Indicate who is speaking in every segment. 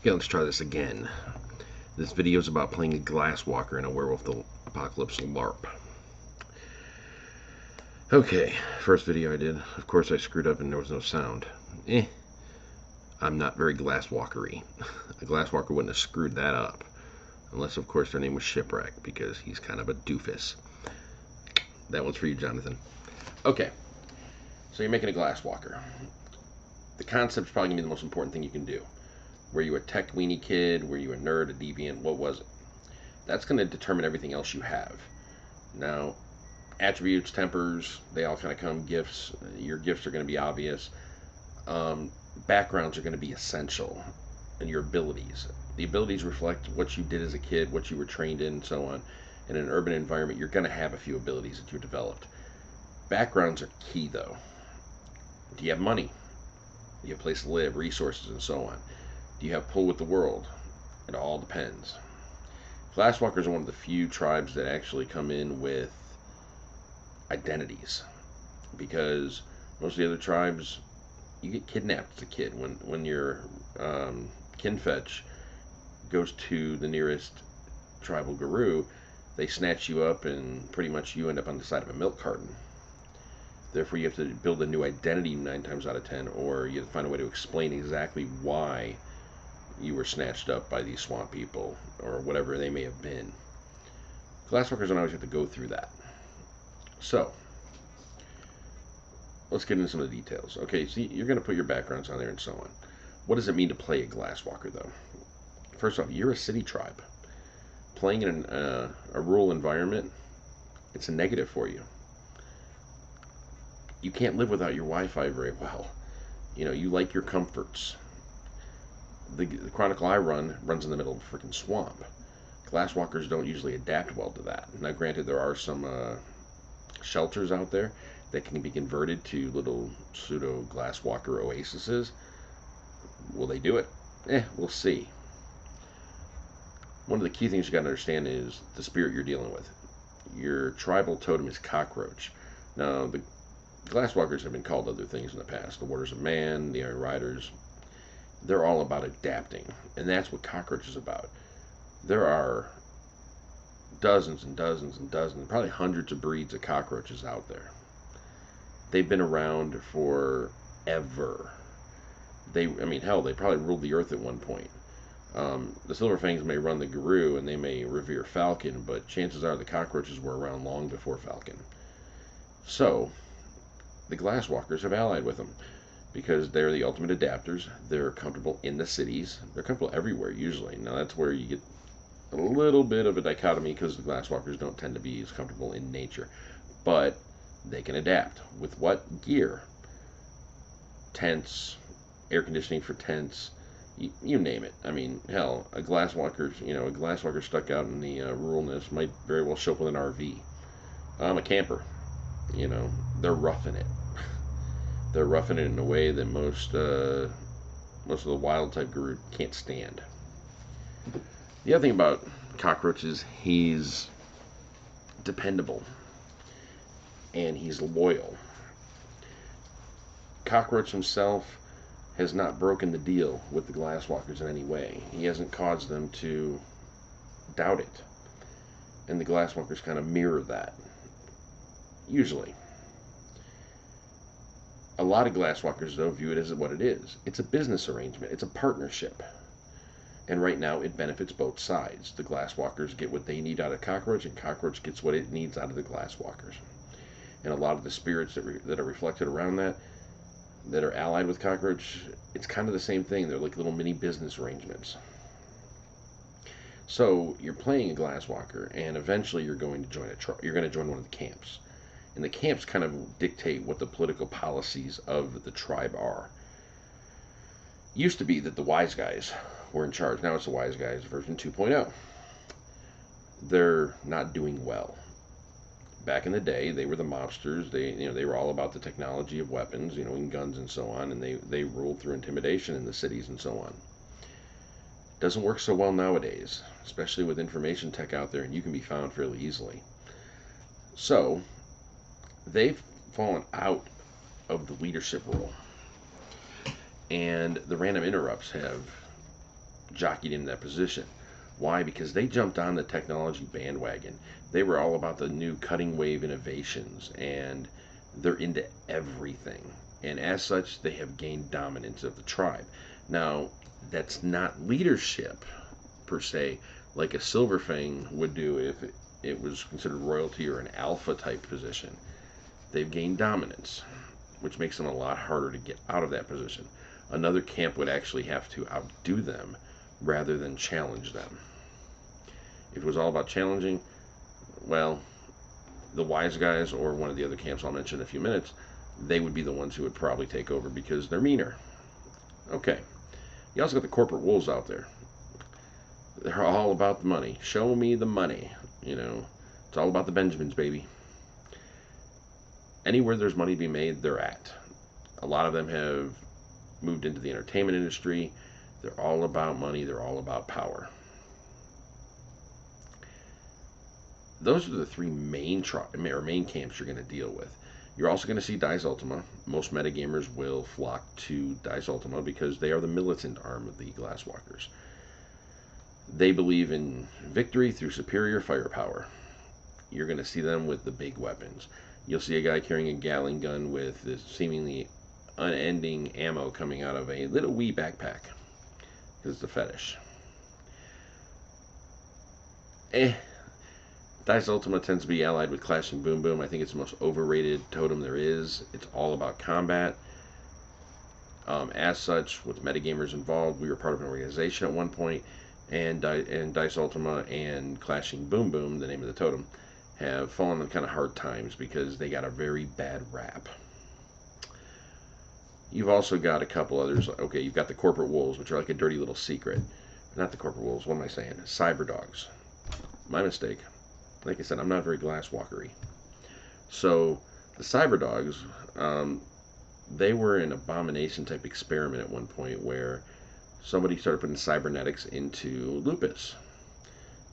Speaker 1: Okay, let's try this again. This video is about playing a Glasswalker in a Werewolf the Apocalypse LARP. Okay, first video I did. Of course I screwed up and there was no sound. I'm not very Glasswalker-y. A Glasswalker wouldn't have screwed that up. Unless, of course, their name was Shipwreck, because he's kind of a doofus. That one's for you, Jonathan. Okay, so you're making a Glasswalker. The concept's probably going to be the most important thing you can do. Were you a tech weenie kid? Were you a nerd, a deviant? What was it? That's going to determine everything else you have. Now, attributes, tempers, they all kind of come. Gifts, your gifts are going to be obvious. Backgrounds are going to be essential. And your abilities. The abilities reflect what you did as a kid, what you were trained in, and so on. In an urban environment, you're going to have a few abilities that you developed. Backgrounds are key, though. Do you have money? Do you have a place to live, resources, and so on? Do you have pull with the world? It all depends. Glasswalkers are one of the few tribes that actually come in with identities, because most of the other tribes, you get kidnapped as a kid. When your kinfetch goes to the nearest tribal guru, they snatch you up and pretty much you end up on the side of a milk carton. Therefore, you have to build a new identity 9 times out of 10, or you have to find a way to explain exactly why you were snatched up by these swamp people, or whatever they may have been. Glasswalkers don't always have to go through that. So, let's get into some of the details. Okay, so you're going to put your backgrounds on there and so on. What does it mean to play a Glasswalker, though? First off, you're a city tribe. Playing in a rural environment, it's a negative for you. You can't live without your Wi-Fi very well. You like your comforts. The Chronicle I runs in the middle of a freaking swamp. Glasswalkers don't usually adapt well to that. Now, granted, there are some shelters out there that can be converted to little pseudo Glasswalker oases. Will they do it? We'll see. One of the key things you got to understand is the spirit you're dealing with. Your tribal totem is cockroach. Now, the Glasswalkers have been called other things in the past. The Warders of Man, the Iron Riders. They're all about adapting, and that's what cockroach is about. There are dozens and dozens and dozens, probably hundreds of breeds of cockroaches out there. They've been around forever. They probably ruled the earth at one point. The Silverfangs may run the Guru and they may revere Falcon, but chances are the cockroaches were around long before Falcon. So, the Glasswalkers have allied with them because they're the ultimate adapters. They're comfortable in the cities. They're comfortable everywhere, usually. Now, that's where you get a little bit of a dichotomy because the Glasswalkers don't tend to be as comfortable in nature. But they can adapt. With what? Gear. Tents, air conditioning for tents, you name it. I mean, hell, a Glasswalker stuck out in the ruralness might very well show up with an RV. I'm a camper. They're roughing it. They're roughing it in a way that most of the wild type guru can't stand. The other thing about cockroach is he's dependable and he's loyal. Cockroach himself has not broken the deal with the Glasswalkers in any way. He hasn't caused them to doubt it. And the Glasswalkers kind of mirror that. Usually. A lot of Glasswalkers, though, view it as what it is. It's a business arrangement. It's a partnership. And right now, it benefits both sides. The Glasswalkers get what they need out of Cockroach, and Cockroach gets what it needs out of the Glasswalkers. And a lot of the spirits that are reflected around that are allied with Cockroach, it's kind of the same thing. They're like little mini business arrangements. So you're playing a Glasswalker, and eventually you're going to join one of the camps. And the camps kind of dictate what the political policies of the tribe are. Used to be that the wise guys were in charge. Now it's the wise guys version 2.0. They're not doing well. Back in the day, they were the mobsters. They were all about the technology of weapons, and guns and so on, and they ruled through intimidation in the cities and so on. Doesn't work so well nowadays, especially with information tech out there, and you can be found fairly easily. So, they've fallen out of the leadership role. And the random interrupts have jockeyed in that position. Why? Because they jumped on the technology bandwagon. They were all about the new cutting wave innovations, and they're into everything. And as such, they have gained dominance of the tribe. Now, that's not leadership per se, like a Silverfang would do if it was considered royalty or an alpha type position. They've gained dominance, which makes them a lot harder to get out of that position. Another camp would actually have to outdo them rather than challenge them. If it was all about challenging, well, the wise guys or one of the other camps I'll mention in a few minutes, they would be the ones who would probably take over because they're meaner. Okay. You also got the corporate wolves out there. They're all about the money. Show me the money. It's all about the Benjamins, baby. Anywhere there's money to be made, they're at. A lot of them have moved into the entertainment industry. They're all about money. They're all about power. Those are the three main camps you're going to deal with. You're also going to see Dice Ultima. Most metagamers will flock to Dice Ultima because they are the militant arm of the Glasswalkers. They believe in victory through superior firepower. You're going to see them with the big weapons. You'll see a guy carrying a Gatling gun with this seemingly unending ammo coming out of a little wee backpack because it's a fetish. Dice Ultima tends to be allied with Clashing Boom Boom. I think it's the most overrated totem there is. It's all about combat. As such, with metagamers involved, we were part of an organization at one point, and Dice Ultima and Clashing Boom Boom, the name of the totem, have fallen on kind of hard times because they got a very bad rap. You've also got a couple others. Okay, you've got the corporate wolves, which are like a dirty little secret. Not the corporate wolves, what am I saying? Cyber dogs. My mistake. Like I said, I'm not very Glasswalkery. So, the cyber dogs, they were an abomination type experiment at one point where somebody started putting cybernetics into lupus.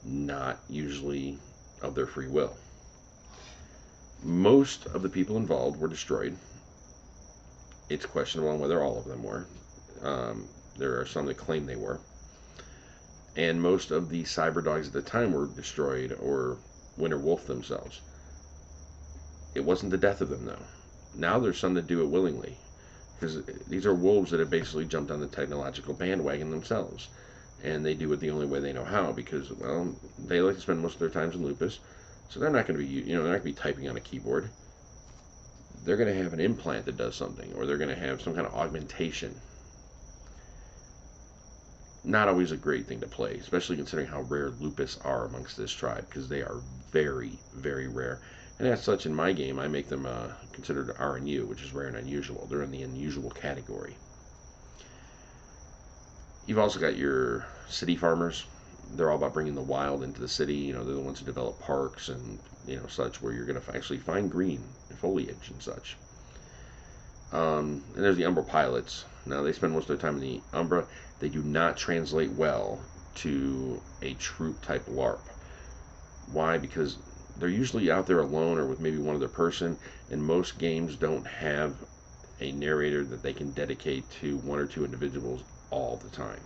Speaker 1: Not usually of their free will. Most of the people involved were destroyed. It's questionable on whether all of them were. There are some that claim they were. And most of the cyber dogs at the time were destroyed or winter wolf themselves. It wasn't the death of them, though. Now there's some that do it willingly. Because these are wolves that have basically jumped on the technological bandwagon themselves. And they do it the only way they know how because, well, they like to spend most of their times in lupus. So they're not going to be, they're not going to be typing on a keyboard. They're going to have an implant that does something, or they're going to have some kind of augmentation. Not always a great thing to play, especially considering how rare lupus are amongst this tribe, because they are very, very rare. And as such, in my game, I make them considered RNU, which is rare and unusual. They're in the unusual category. You've also got your city farmers. They're all about bringing the wild into the city. They're the ones who develop parks and, such, where you're going to actually find green foliage and such. And there's the Umbra pilots. Now, they spend most of their time in the Umbra. They do not translate well to a troop-type LARP. Why? Because they're usually out there alone or with maybe one other person, and most games don't have a narrator that they can dedicate to one or two individuals all the time.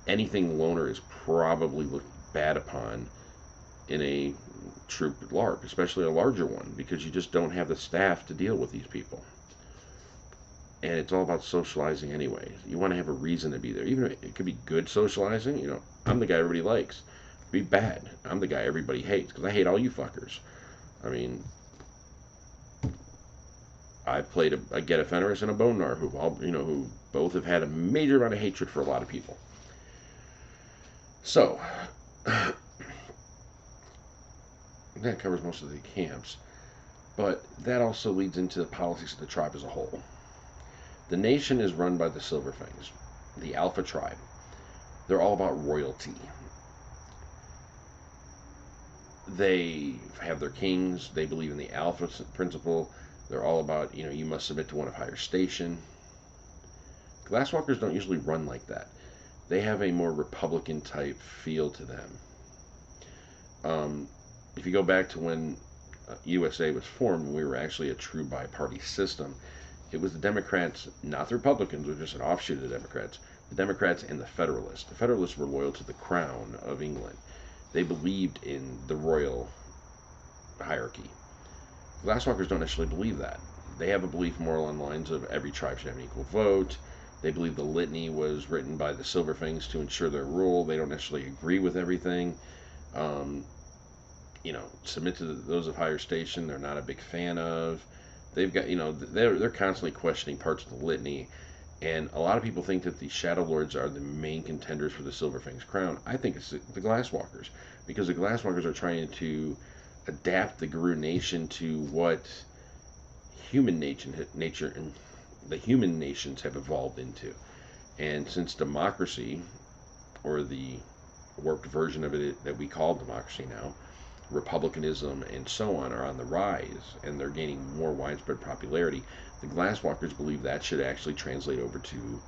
Speaker 1: Anything loner is probably looked bad upon in a troop LARP, especially a larger one, because you just don't have the staff to deal with these people. And it's all about socializing anyway. You want to have a reason to be there. Even if it could be good socializing, I'm the guy everybody likes. It could be bad. I'm the guy everybody hates, because I hate all you fuckers. I mean, I've played a Geta Fenris and a Bone Gnar who both have had a major amount of hatred for a lot of people. So, that covers most of the camps, but that also leads into the politics of the tribe as a whole. The nation is run by the Silverfangs, the Alpha tribe. They're all about royalty. They have their kings. They believe in the Alpha principle. They're all about, you must submit to one of higher station. Glasswalkers don't usually run like that. They have a more Republican type feel to them. If you go back to when USA was formed, we were actually a true bi-party system. It was the Democrats, not the Republicans, which are just an offshoot of the Democrats. the Democrats and the Federalists. The Federalists were loyal to the crown of England. They believed in the royal hierarchy. Glasswalkers don't necessarily believe that. They have a belief more along the lines of every tribe should have an equal vote. They believe the litany was written by the Silverfangs to ensure their rule. They don't necessarily agree with everything. Submit to those of higher station. They're not a big fan of. They've got, they're constantly questioning parts of the litany. And a lot of people think that the Shadow Lords are the main contenders for the Silverfangs crown. I think it's the Glasswalkers, because the Glasswalkers are trying to adapt the Garou Nation to what nature and the human nations have evolved into. And since democracy, or the warped version of it that we call democracy now, republicanism and so on, are on the rise and they're gaining more widespread popularity, the Glasswalkers believe that should actually translate over to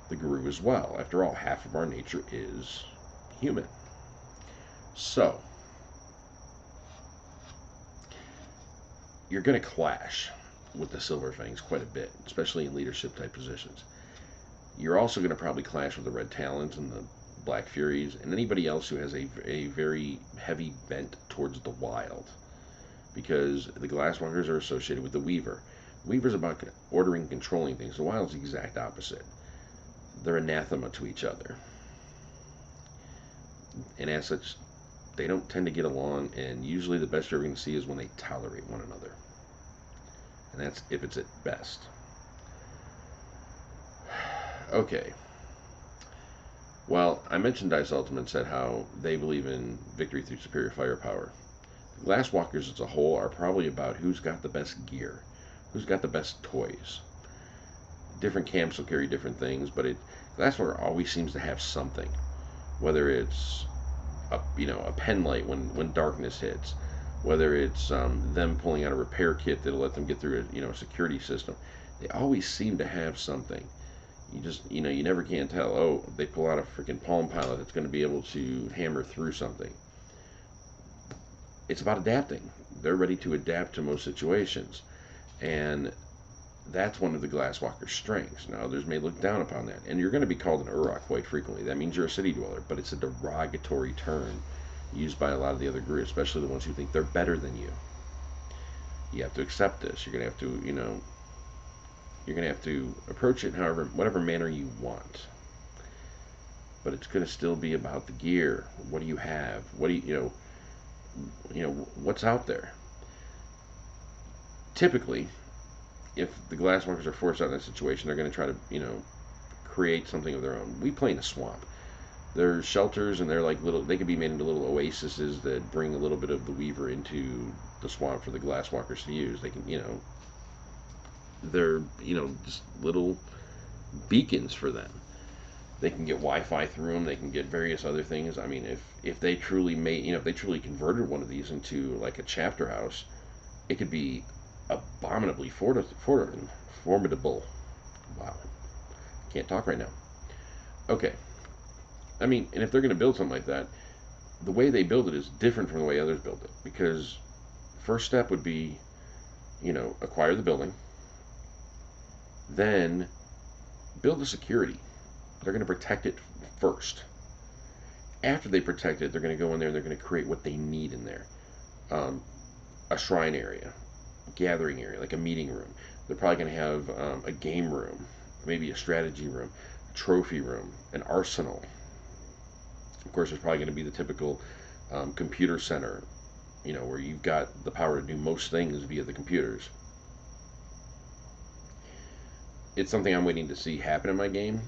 Speaker 1: the Garou as well. After all, half of our nature is human. So, you're going to clash with the Silverfangs quite a bit, especially in leadership type positions. You're also going to probably clash with the Red Talons and the Black Furies and anybody else who has a very heavy bent towards the wild, because the Glasswalkers are associated with the Weaver. The Weaver's about ordering and controlling things. The Wild's the exact opposite. They're anathema to each other. And as such, they don't tend to get along, and usually the best you're going to see is when they tolerate one another. And that's if it's at best. Okay. Well, I mentioned Dice Ultimate said how they believe in victory through superior firepower. The Glasswalkers as a whole are probably about who's got the best gear, who's got the best toys. Different camps will carry different things, but Glasswalker always seems to have something. Whether it's a pen light when darkness hits, whether it's them pulling out a repair kit that'll let them get through a security system. They always seem to have something. You just, you never can tell. Oh, they pull out a freaking Palm Pilot that's going to be able to hammer through something. It's about adapting. They're ready to adapt to most situations. And that's one of the Glasswalker's strengths. Now, others may look down upon that. And you're going to be called an Urok quite frequently. That means you're a city dweller, but it's a derogatory term used by a lot of the other groups, especially the ones who think they're better than you. You have to accept this. You're going to have to, you're going to have to approach it in whatever manner you want. But it's going to still be about the gear. What do you have? What do what's out there? Typically, if the Glasswalkers are forced out in that situation, they're going to try to, create something of their own. We play in a swamp. There's shelters, and they're like they could be made into little oases that bring a little bit of the Weaver into the swamp for the Glasswalkers to use. They can, they're, just little beacons for them. They can get Wi-Fi through them. They can get various other things. I mean, if they truly if they truly converted one of these into like a chapter house, it could be abominably formidable. Wow. Can't talk right now. Okay. I mean, and if they're going to build something like that, the way they build it is different from the way others build it. Because first step would be, acquire the building. Then build the security. They're going to protect it first. After they protect it, they're going to go in there and they're going to create what they need in there. A shrine area, gathering area, like a meeting room. They're probably going to have a game room, maybe a strategy room, a trophy room, an arsenal. Of course, there's probably going to be the typical computer center, where you've got the power to do most things via the computers. It's something I'm waiting to see happen in my game.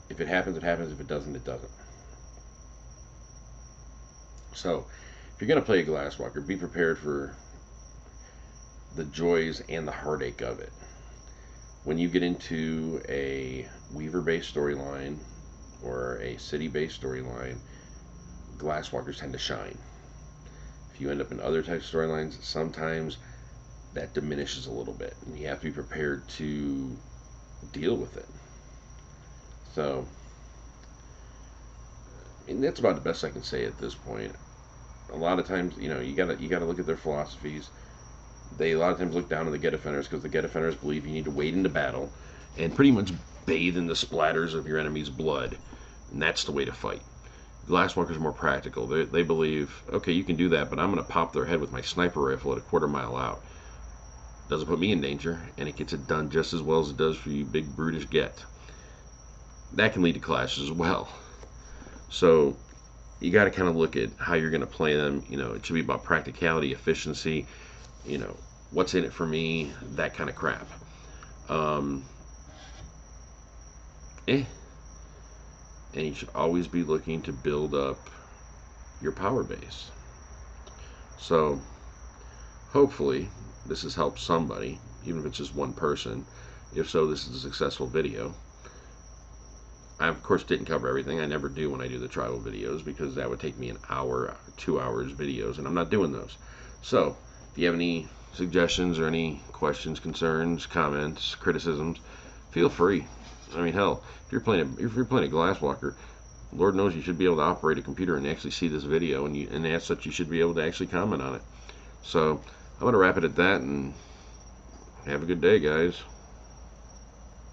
Speaker 1: If it happens, it happens. If it doesn't, it doesn't. So, if you're going to play a Glasswalker, be prepared for the joys and the heartache of it. When you get into a Weaver-based storyline or a city-based storyline, Glasswalkers tend to shine. If you end up in other types of storylines, sometimes that diminishes a little bit, and you have to be prepared to deal with it. So, that's about the best I can say at this point. A lot of times, you gotta look at their philosophies. They a lot of times look down on the Get Offenders because the Get Offenders believe you need to wade into battle, and pretty much bathe in the splatters of your enemy's blood, and that's the way to fight. Glasswalkers are more practical. They believe, okay, you can do that, but I'm going to pop their head with my sniper rifle at a quarter mile out. Doesn't put me in danger, and it gets it done just as well as it does for you big brutish get. That can lead to clashes as well. So you got to kind of look at how you're going to play them. It should be about practicality, efficiency, what's in it for me, that kind of crap. And you should always be looking to build up your power base. So hopefully this has helped somebody, even if it's just one person. If so, this is a successful video. I, of course, didn't cover everything. I never do when I do the tribal videos, because that would take me an hour, 2 hours videos, and I'm not doing those. So if you have any suggestions or any questions, concerns, comments, criticisms, feel free. I mean, hell, if you're playing a Glasswalker, Lord knows you should be able to operate a computer and actually see this video, and as such, you should be able to actually comment on it. So I'm going to wrap it at that, and have a good day, guys.